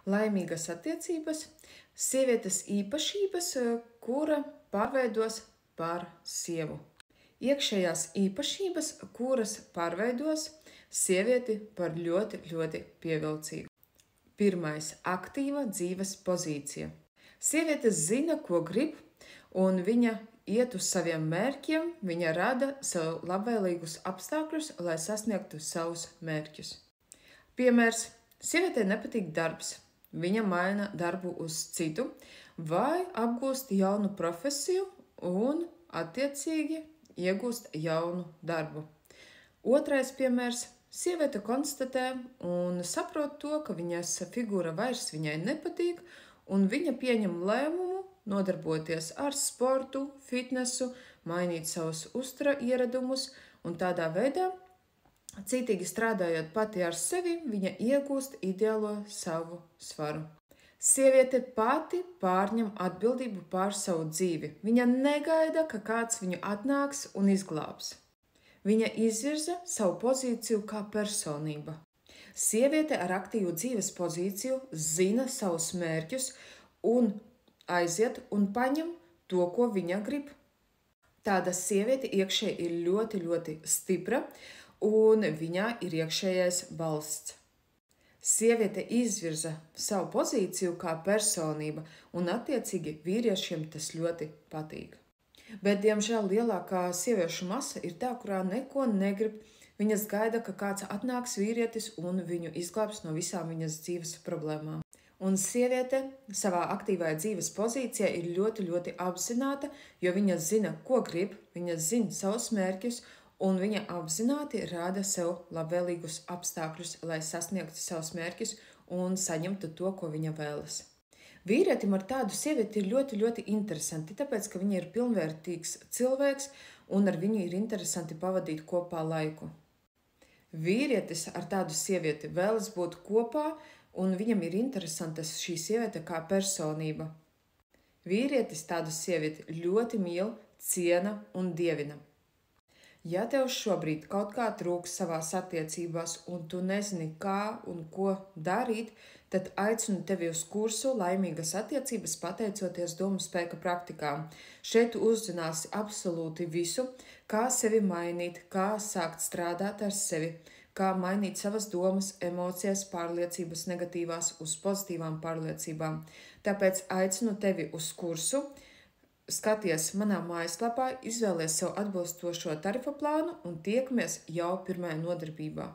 Laimīgas attiecības, sievietes īpašības, kura pārveidos par sievu. Iekšējās īpašības, kuras pārveidos sievieti par ļoti, ļoti pievilcīgu. Pirmais – aktīva dzīves pozīcija. Sieviete zina, ko grib, un viņa iet uz saviem mērķiem, viņa rada sev labvēlīgus apstākļus, lai sasniegtu savus mērķus. Piemērs – sievietei nepatīk darbs, viņa maina darbu uz citu vai apgūst jaunu profesiju un, attiecīgi, iegūst jaunu darbu. Otrais piemērs – sieviete konstatē un saprot to, ka viņas figūra vairs viņai nepatīk, un viņa pieņem lēmumu nodarboties ar sportu, fitnesu, mainīt savus uztura ieradumus, un tādā veidā, cītīgi strādājot pati ar sevi, viņa iegūst ideālo savu svaru. Sieviete pati pārņem atbildību pār savu dzīvi. Viņa negaida, ka kāds viņu atnāks un izglābs. Viņa izvirza savu pozīciju kā personība. Sieviete ar aktīvu dzīves pozīciju zina savus mērķus un aiziet un paņem to, ko viņa grib. Tāda sieviete iekšēji ir ļoti, ļoti stipra, un viņā ir iekšējais balsts. Sieviete izvirza savu pozīciju kā personība, un attiecīgi vīriešiem tas ļoti patīk. Bet, diemžēl, lielākā sieviešu masa ir tā, kurā neko negrib. Viņas gaida, ka kāds atnāks vīrietis un viņu izglābs no visām viņas dzīves problēmām. Un sieviete savā aktīvajā dzīves pozīcijā ir ļoti, ļoti apzināta, jo viņa zina, ko grib, viņa zina savus mērķus, un viņa apzināti rāda sev labvēlīgus apstākļus, lai sasniegtu savus mērķus un saņemtu to, ko viņa vēlas. Vīrietim ar tādu sievieti ir ļoti, ļoti interesanti, tāpēc, ka viņa ir pilnvērtīgs cilvēks un ar viņu ir interesanti pavadīt kopā laiku. Vīrietis ar tādu sievieti vēlas būt kopā, un viņam ir interesanta šī sieviete kā personība. Vīrietis tādu sievieti ļoti mīl, ciena un dievina. Ja tev šobrīd kaut kā trūks savās attiecībās un tu nezini, kā un ko darīt, tad aicinu tevi uz kursu Laimīgas attiecības pateicoties domu spēka praktikām. Šeit tu uzzināsi absolūti visu, kā sevi mainīt, kā sākt strādāt ar sevi, kā mainīt savas domas, emocijas, pārliecības negatīvās uz pozitīvām pārliecībām. Tāpēc aicinu tevi uz kursu. Skaties manā mājaslapā, izvēlies sev atbilstošo tarifa plānu un tiekamies jau pirmajā nodarbībā.